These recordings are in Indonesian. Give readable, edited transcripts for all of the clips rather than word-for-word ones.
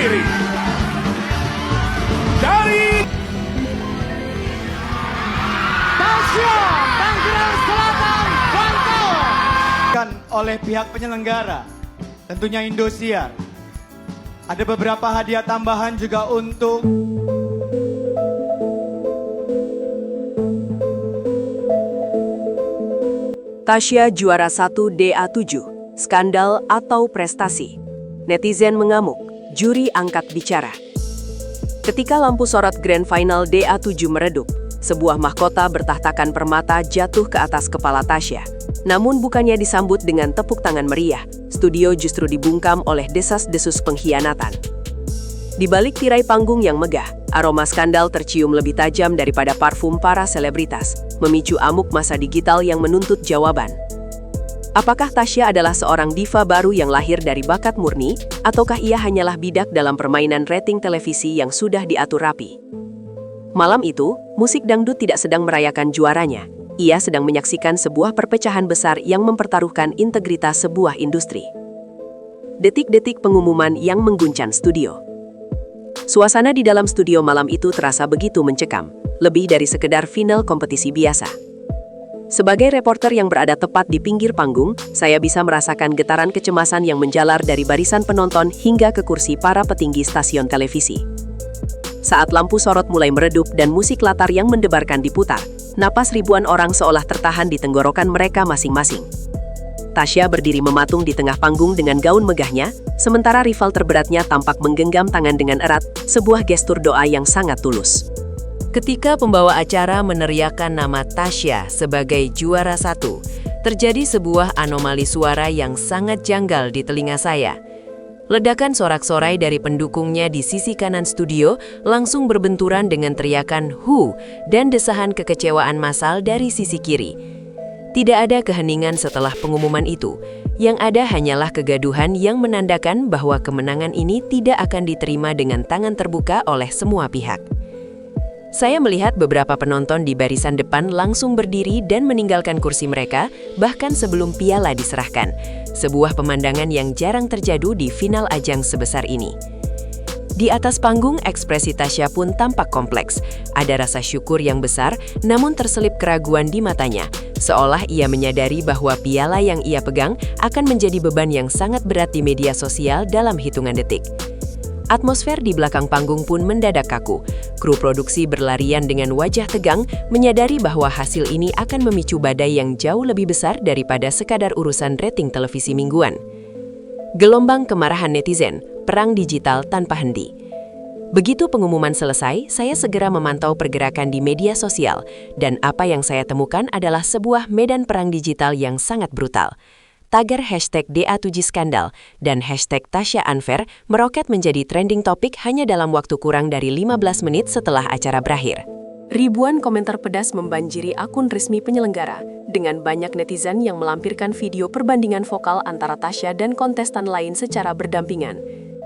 kiri. Dari Tasya, Tangerang Selatan, Banten. Oleh pihak penyelenggara, tentunya Indosiar. Ada beberapa hadiah tambahan juga untuk Tasya juara 1 DA7, skandal atau prestasi. Netizen mengamuk, juri angkat bicara. Ketika lampu sorot Grand Final DA7 meredup, sebuah mahkota bertahtakan permata jatuh ke atas kepala Tasya. Namun bukannya disambut dengan tepuk tangan meriah, studio justru dibungkam oleh desas-desus pengkhianatan. Di balik tirai panggung yang megah, aroma skandal tercium lebih tajam daripada parfum para selebritas, memicu amuk masa digital yang menuntut jawaban. Apakah Tasya adalah seorang diva baru yang lahir dari bakat murni, ataukah ia hanyalah bidak dalam permainan rating televisi yang sudah diatur rapi? Malam itu, musik dangdut tidak sedang merayakan juaranya. Ia sedang menyaksikan sebuah perpecahan besar yang mempertaruhkan integritas sebuah industri. Detik-detik pengumuman yang mengguncang studio. Suasana di dalam studio malam itu terasa begitu mencekam, lebih dari sekedar final kompetisi biasa. Sebagai reporter yang berada tepat di pinggir panggung, saya bisa merasakan getaran kecemasan yang menjalar dari barisan penonton hingga ke kursi para petinggi stasiun televisi. Saat lampu sorot mulai meredup dan musik latar yang mendebarkan diputar, napas ribuan orang seolah tertahan di tenggorokan mereka masing-masing. Tasya berdiri mematung di tengah panggung dengan gaun megahnya, sementara rival terberatnya tampak menggenggam tangan dengan erat, sebuah gestur doa yang sangat tulus. Ketika pembawa acara meneriakkan nama Tasya sebagai juara 1, terjadi sebuah anomali suara yang sangat janggal di telinga saya. Ledakan sorak-sorai dari pendukungnya di sisi kanan studio langsung berbenturan dengan teriakan "Hu" dan desahan kekecewaan massal dari sisi kiri. Tidak ada keheningan setelah pengumuman itu. Yang ada hanyalah kegaduhan yang menandakan bahwa kemenangan ini tidak akan diterima dengan tangan terbuka oleh semua pihak. Saya melihat beberapa penonton di barisan depan langsung berdiri dan meninggalkan kursi mereka, bahkan sebelum piala diserahkan. Sebuah pemandangan yang jarang terjadi di final ajang sebesar ini. Di atas panggung, ekspresi Tasya pun tampak kompleks. Ada rasa syukur yang besar, namun terselip keraguan di matanya. Seolah ia menyadari bahwa piala yang ia pegang akan menjadi beban yang sangat berat di media sosial dalam hitungan detik. Atmosfer di belakang panggung pun mendadak kaku. Kru produksi berlarian dengan wajah tegang, menyadari bahwa hasil ini akan memicu badai yang jauh lebih besar daripada sekadar urusan rating televisi mingguan. Gelombang kemarahan netizen, perang digital tanpa henti. Begitu pengumuman selesai, saya segera memantau pergerakan di media sosial, dan apa yang saya temukan adalah sebuah medan perang digital yang sangat brutal. Tagar hashtag DA7 skandal dan hashtag Tasya Unfair meroket menjadi trending topik hanya dalam waktu kurang dari 15 menit setelah acara berakhir. Ribuan komentar pedas membanjiri akun resmi penyelenggara, dengan banyak netizen yang melampirkan video perbandingan vokal antara Tasya dan kontestan lain secara berdampingan.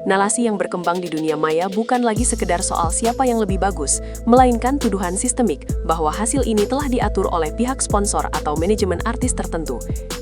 Narasi yang berkembang di dunia maya bukan lagi sekedar soal siapa yang lebih bagus, melainkan tuduhan sistemik bahwa hasil ini telah diatur oleh pihak sponsor atau manajemen artis tertentu.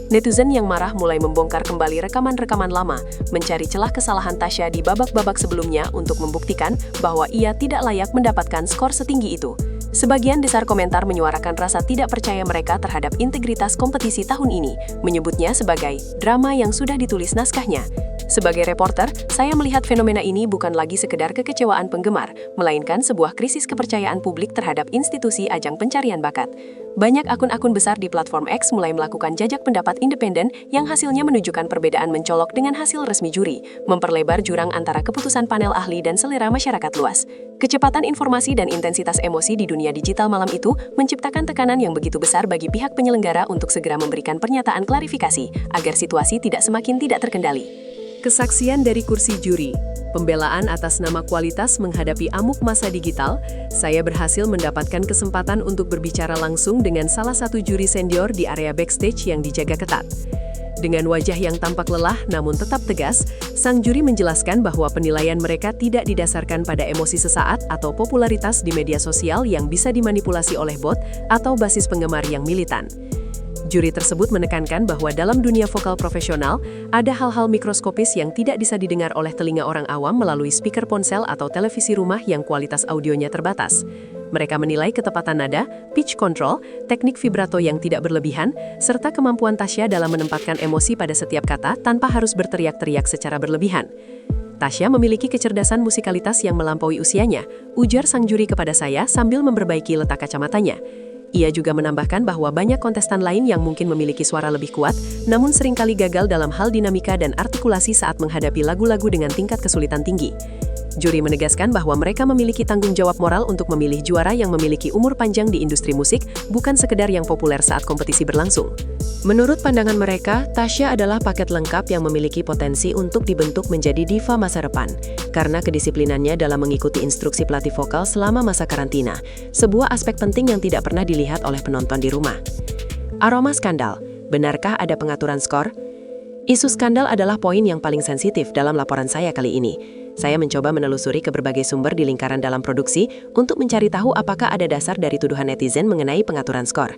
Netizen yang marah mulai membongkar kembali rekaman-rekaman lama, mencari celah kesalahan Tasya di babak-babak sebelumnya untuk membuktikan bahwa ia tidak layak mendapatkan skor setinggi itu. Sebagian besar komentar menyuarakan rasa tidak percaya mereka terhadap integritas kompetisi tahun ini, menyebutnya sebagai drama yang sudah ditulis naskahnya. Sebagai reporter, saya melihat fenomena ini bukan lagi sekedar kekecewaan penggemar, melainkan sebuah krisis kepercayaan publik terhadap institusi ajang pencarian bakat. Banyak akun-akun besar di platform X mulai melakukan jajak pendapat independen yang hasilnya menunjukkan perbedaan mencolok dengan hasil resmi juri, memperlebar jurang antara keputusan panel ahli dan selera masyarakat luas. Kecepatan informasi dan intensitas emosi di dunia digital malam itu menciptakan tekanan yang begitu besar bagi pihak penyelenggara untuk segera memberikan pernyataan klarifikasi, agar situasi tidak semakin tidak terkendali. Kesaksian dari kursi juri, pembelaan atas nama kualitas menghadapi amuk masa digital, saya berhasil mendapatkan kesempatan untuk berbicara langsung dengan salah satu juri senior di area backstage yang dijaga ketat. Dengan wajah yang tampak lelah namun tetap tegas, sang juri menjelaskan bahwa penilaian mereka tidak didasarkan pada emosi sesaat atau popularitas di media sosial yang bisa dimanipulasi oleh bot atau basis penggemar yang militan. Juri tersebut menekankan bahwa dalam dunia vokal profesional, ada hal-hal mikroskopis yang tidak bisa didengar oleh telinga orang awam melalui speaker ponsel atau televisi rumah yang kualitas audionya terbatas. Mereka menilai ketepatan nada, pitch control, teknik vibrato yang tidak berlebihan, serta kemampuan Tasya dalam menempatkan emosi pada setiap kata tanpa harus berteriak-teriak secara berlebihan. Tasya memiliki kecerdasan musikalitas yang melampaui usianya, ujar sang juri kepada saya sambil memperbaiki letak kacamatanya. Ia juga menambahkan bahwa banyak kontestan lain yang mungkin memiliki suara lebih kuat, namun seringkali gagal dalam hal dinamika dan artikulasi saat menghadapi lagu-lagu dengan tingkat kesulitan tinggi. Juri menegaskan bahwa mereka memiliki tanggung jawab moral untuk memilih juara yang memiliki umur panjang di industri musik, bukan sekedar yang populer saat kompetisi berlangsung. Menurut pandangan mereka, Tasya adalah paket lengkap yang memiliki potensi untuk dibentuk menjadi diva masa depan, karena kedisiplinannya dalam mengikuti instruksi pelatih vokal selama masa karantina, sebuah aspek penting yang tidak pernah dilihat oleh penonton di rumah. Aroma skandal, benarkah ada pengaturan skor? Isu skandal adalah poin yang paling sensitif dalam laporan saya kali ini. Saya mencoba menelusuri ke berbagai sumber di lingkaran dalam produksi untuk mencari tahu apakah ada dasar dari tuduhan netizen mengenai pengaturan skor.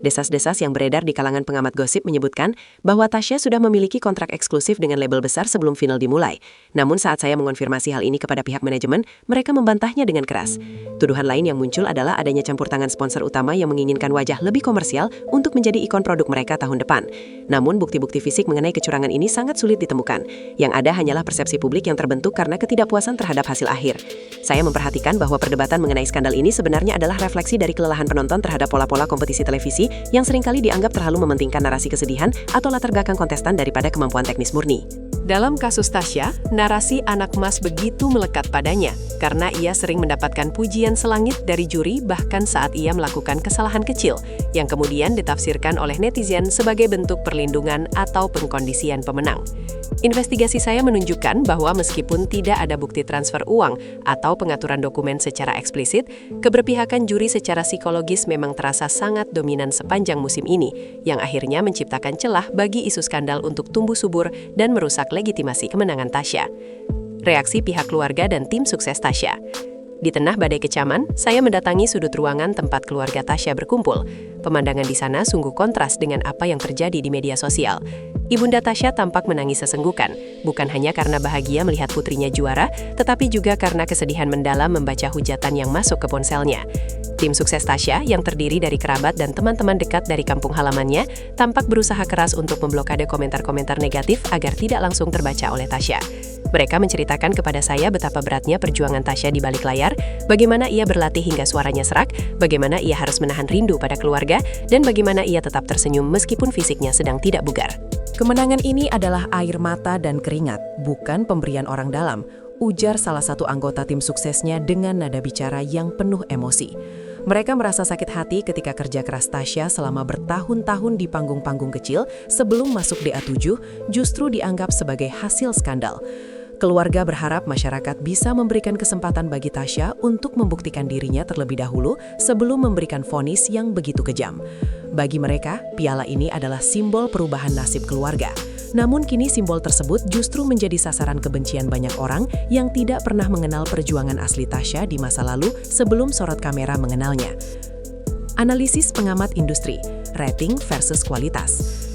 Desas-desas yang beredar di kalangan pengamat gosip menyebutkan bahwa Tasya sudah memiliki kontrak eksklusif dengan label besar sebelum final dimulai. Namun saat saya mengonfirmasi hal ini kepada pihak manajemen, mereka membantahnya dengan keras. Tuduhan lain yang muncul adalah adanya campur tangan sponsor utama yang menginginkan wajah lebih komersial untuk menjadi ikon produk mereka tahun depan. Namun bukti-bukti fisik mengenai kecurangan ini sangat sulit ditemukan. Yang ada hanyalah persepsi publik yang terbentuk karena ketidakpuasan terhadap hasil akhir. Saya memperhatikan bahwa perdebatan mengenai skandal ini sebenarnya adalah refleksi dari kelelahan penonton terhadap pola-pola kompetisi televisi yang seringkali dianggap terlalu mementingkan narasi kesedihan atau latar belakang kontestan daripada kemampuan teknis murni. Dalam kasus Tasya, narasi anak emas begitu melekat padanya karena ia sering mendapatkan pujian selangit dari juri bahkan saat ia melakukan kesalahan kecil yang kemudian ditafsirkan oleh netizen sebagai bentuk perlindungan atau pengkondisian pemenang. Investigasi saya menunjukkan bahwa meskipun tidak ada bukti transfer uang atau pengaturan dokumen secara eksplisit, keberpihakan juri secara psikologis memang terasa sangat dominan sepanjang musim ini, yang akhirnya menciptakan celah bagi isu skandal untuk tumbuh subur dan merusak legitimasi kemenangan Tasya. Reaksi pihak keluarga dan tim sukses Tasya. Di tengah badai kecaman, saya mendatangi sudut ruangan tempat keluarga Tasya berkumpul. Pemandangan di sana sungguh kontras dengan apa yang terjadi di media sosial. Ibunda Tasya tampak menangis sesenggukan, bukan hanya karena bahagia melihat putrinya juara, tetapi juga karena kesedihan mendalam membaca hujatan yang masuk ke ponselnya. Tim sukses Tasya, yang terdiri dari kerabat dan teman-teman dekat dari kampung halamannya, tampak berusaha keras untuk memblokade komentar-komentar negatif agar tidak langsung terbaca oleh Tasya. Mereka menceritakan kepada saya betapa beratnya perjuangan Tasya di balik layar, bagaimana ia berlatih hingga suaranya serak, bagaimana ia harus menahan rindu pada keluarga, dan bagaimana ia tetap tersenyum meskipun fisiknya sedang tidak bugar. Kemenangan ini adalah air mata dan keringat, bukan pemberian orang dalam, ujar salah satu anggota tim suksesnya dengan nada bicara yang penuh emosi. Mereka merasa sakit hati ketika kerja keras Tasya selama bertahun-tahun di panggung-panggung kecil sebelum masuk DA7 justru dianggap sebagai hasil skandal. Keluarga berharap masyarakat bisa memberikan kesempatan bagi Tasya untuk membuktikan dirinya terlebih dahulu sebelum memberikan vonis yang begitu kejam. Bagi mereka, piala ini adalah simbol perubahan nasib keluarga. Namun kini simbol tersebut justru menjadi sasaran kebencian banyak orang yang tidak pernah mengenal perjuangan asli Tasya di masa lalu sebelum sorot kamera mengenalnya. Analisis pengamat industri, rating versus kualitas.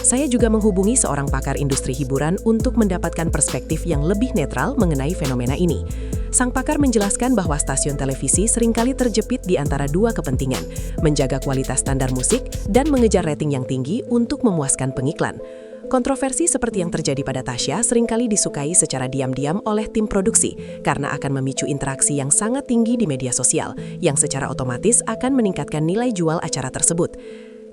Saya juga menghubungi seorang pakar industri hiburan untuk mendapatkan perspektif yang lebih netral mengenai fenomena ini. Sang pakar menjelaskan bahwa stasiun televisi seringkali terjepit di antara dua kepentingan, menjaga kualitas standar musik dan mengejar rating yang tinggi untuk memuaskan pengiklan. Kontroversi seperti yang terjadi pada Tasya seringkali disukai secara diam-diam oleh tim produksi karena akan memicu interaksi yang sangat tinggi di media sosial, yang secara otomatis akan meningkatkan nilai jual acara tersebut.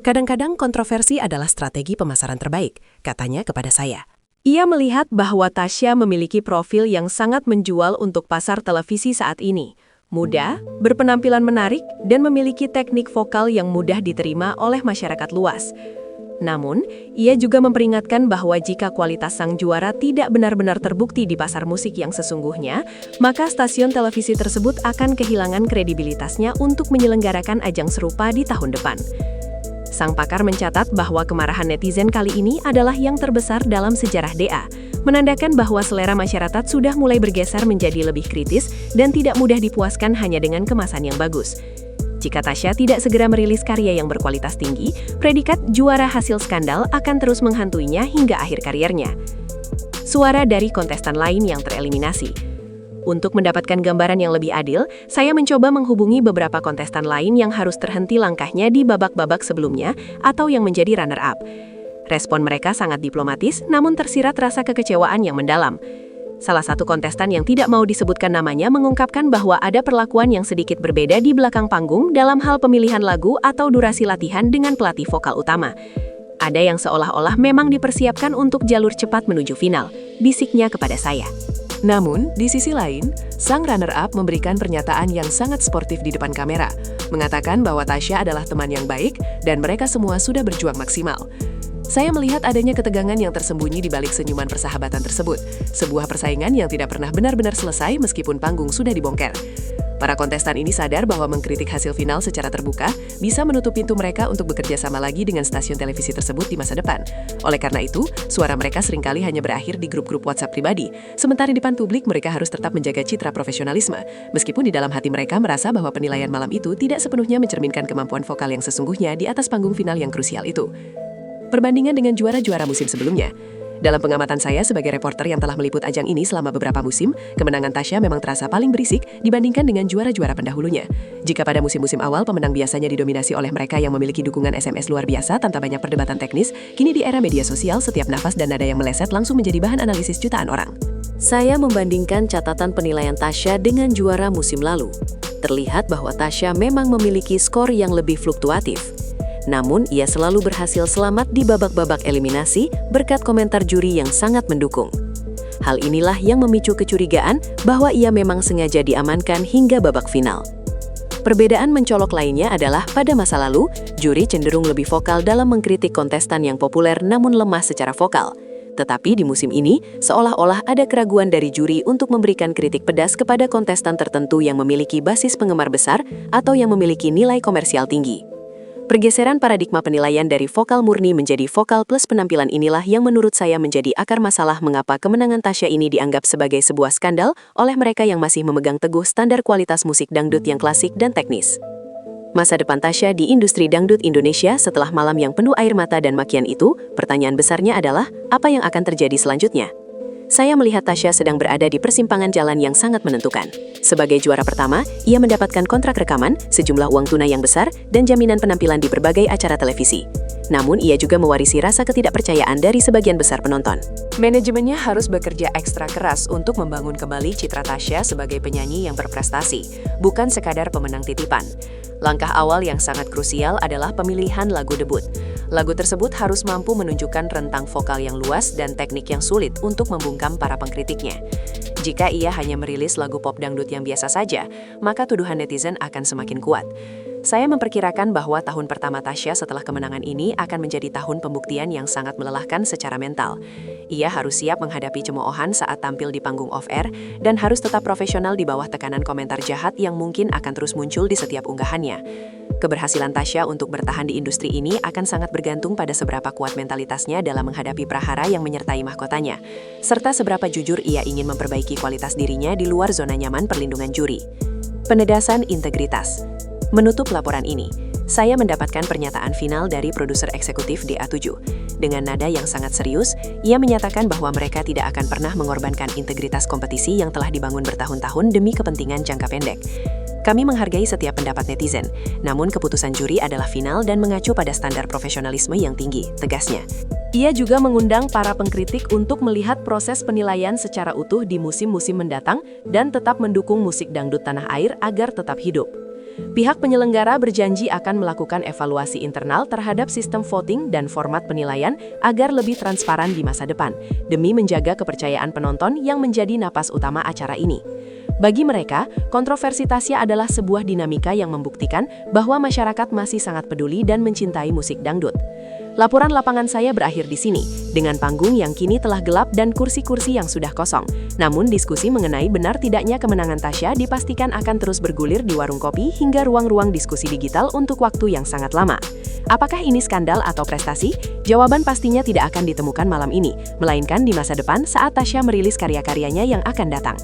Kadang-kadang kontroversi adalah strategi pemasaran terbaik, katanya kepada saya. Ia melihat bahwa Tasya memiliki profil yang sangat menjual untuk pasar televisi saat ini. Muda, berpenampilan menarik, dan memiliki teknik vokal yang mudah diterima oleh masyarakat luas. Namun, ia juga memperingatkan bahwa jika kualitas sang juara tidak benar-benar terbukti di pasar musik yang sesungguhnya, maka stasiun televisi tersebut akan kehilangan kredibilitasnya untuk menyelenggarakan ajang serupa di tahun depan. Sang pakar mencatat bahwa kemarahan netizen kali ini adalah yang terbesar dalam sejarah DA, menandakan bahwa selera masyarakat sudah mulai bergeser menjadi lebih kritis dan tidak mudah dipuaskan hanya dengan kemasan yang bagus. Jika Tasya tidak segera merilis karya yang berkualitas tinggi, predikat juara hasil skandal akan terus menghantuinya hingga akhir karirnya. Suara dari kontestan lain yang tereliminasi. Untuk mendapatkan gambaran yang lebih adil, saya mencoba menghubungi beberapa kontestan lain yang harus terhenti langkahnya di babak-babak sebelumnya atau yang menjadi runner-up. Respon mereka sangat diplomatis, namun tersirat rasa kekecewaan yang mendalam. Salah satu kontestan yang tidak mau disebutkan namanya mengungkapkan bahwa ada perlakuan yang sedikit berbeda di belakang panggung dalam hal pemilihan lagu atau durasi latihan dengan pelatih vokal utama. Ada yang seolah-olah memang dipersiapkan untuk jalur cepat menuju final, bisiknya kepada saya. Namun, di sisi lain, sang runner-up memberikan pernyataan yang sangat sportif di depan kamera, mengatakan bahwa Tasya adalah teman yang baik dan mereka semua sudah berjuang maksimal. Saya melihat adanya ketegangan yang tersembunyi di balik senyuman persahabatan tersebut, sebuah persaingan yang tidak pernah benar-benar selesai meskipun panggung sudah dibongkar. Para kontestan ini sadar bahwa mengkritik hasil final secara terbuka bisa menutup pintu mereka untuk bekerja sama lagi dengan stasiun televisi tersebut di masa depan. Oleh karena itu, suara mereka seringkali hanya berakhir di grup-grup WhatsApp pribadi, sementara di depan publik mereka harus tetap menjaga citra profesionalisme, meskipun di dalam hati mereka merasa bahwa penilaian malam itu tidak sepenuhnya mencerminkan kemampuan vokal yang sesungguhnya di atas panggung final yang krusial itu. Perbandingan dengan juara-juara musim sebelumnya. Dalam pengamatan saya sebagai reporter yang telah meliput ajang ini selama beberapa musim, kemenangan Tasya memang terasa paling berisik dibandingkan dengan juara-juara pendahulunya. Jika pada musim-musim awal pemenang biasanya didominasi oleh mereka yang memiliki dukungan SMS luar biasa tanpa banyak perdebatan teknis, kini di era media sosial setiap nafas dan nada yang meleset langsung menjadi bahan analisis jutaan orang. Saya membandingkan catatan penilaian Tasya dengan juara musim lalu. Terlihat bahwa Tasya memang memiliki skor yang lebih fluktuatif. Namun, ia selalu berhasil selamat di babak-babak eliminasi berkat komentar juri yang sangat mendukung. Hal inilah yang memicu kecurigaan bahwa ia memang sengaja diamankan hingga babak final. Perbedaan mencolok lainnya adalah pada masa lalu, juri cenderung lebih vokal dalam mengkritik kontestan yang populer namun lemah secara vokal. Tetapi di musim ini, seolah-olah ada keraguan dari juri untuk memberikan kritik pedas kepada kontestan tertentu yang memiliki basis penggemar besar atau yang memiliki nilai komersial tinggi. Pergeseran paradigma penilaian dari vokal murni menjadi vokal plus penampilan inilah yang menurut saya menjadi akar masalah mengapa kemenangan Tasya ini dianggap sebagai sebuah skandal oleh mereka yang masih memegang teguh standar kualitas musik dangdut yang klasik dan teknis. Masa depan Tasya di industri dangdut Indonesia setelah malam yang penuh air mata dan makian itu, pertanyaan besarnya adalah, apa yang akan terjadi selanjutnya? Saya melihat Tasya sedang berada di persimpangan jalan yang sangat menentukan. Sebagai juara pertama, ia mendapatkan kontrak rekaman, sejumlah uang tunai yang besar, dan jaminan penampilan di berbagai acara televisi. Namun, ia juga mewarisi rasa ketidakpercayaan dari sebagian besar penonton. Manajemennya harus bekerja ekstra keras untuk membangun kembali citra Tasya sebagai penyanyi yang berprestasi, bukan sekadar pemenang titipan. Langkah awal yang sangat krusial adalah pemilihan lagu debut. Lagu tersebut harus mampu menunjukkan rentang vokal yang luas dan teknik yang sulit untuk membungkam para pengkritiknya. Jika ia hanya merilis lagu pop dangdut yang biasa saja, maka tuduhan netizen akan semakin kuat. Saya memperkirakan bahwa tahun pertama Tasya setelah kemenangan ini akan menjadi tahun pembuktian yang sangat melelahkan secara mental. Ia harus siap menghadapi cemoohan saat tampil di panggung off-air dan harus tetap profesional di bawah tekanan komentar jahat yang mungkin akan terus muncul di setiap unggahannya. Keberhasilan Tasya untuk bertahan di industri ini akan sangat bergantung pada seberapa kuat mentalitasnya dalam menghadapi prahara yang menyertai mahkotanya, serta seberapa jujur ia ingin memperbaiki kualitas dirinya di luar zona nyaman perlindungan juri. Penegasan integritas. Menutup laporan ini, saya mendapatkan pernyataan final dari produser eksekutif DA7. Dengan nada yang sangat serius, ia menyatakan bahwa mereka tidak akan pernah mengorbankan integritas kompetisi yang telah dibangun bertahun-tahun demi kepentingan jangka pendek. Kami menghargai setiap pendapat netizen, namun keputusan juri adalah final dan mengacu pada standar profesionalisme yang tinggi, tegasnya. Ia juga mengundang para pengkritik untuk melihat proses penilaian secara utuh di musim-musim mendatang dan tetap mendukung musik dangdut tanah air agar tetap hidup. Pihak penyelenggara berjanji akan melakukan evaluasi internal terhadap sistem voting dan format penilaian agar lebih transparan di masa depan, demi menjaga kepercayaan penonton yang menjadi napas utama acara ini. Bagi mereka, kontroversi Tasya adalah sebuah dinamika yang membuktikan bahwa masyarakat masih sangat peduli dan mencintai musik dangdut. Laporan lapangan saya berakhir di sini, dengan panggung yang kini telah gelap dan kursi-kursi yang sudah kosong. Namun diskusi mengenai benar tidaknya kemenangan Tasya dipastikan akan terus bergulir di warung kopi hingga ruang-ruang diskusi digital untuk waktu yang sangat lama. Apakah ini skandal atau prestasi? Jawaban pastinya tidak akan ditemukan malam ini, melainkan di masa depan saat Tasya merilis karya-karyanya yang akan datang.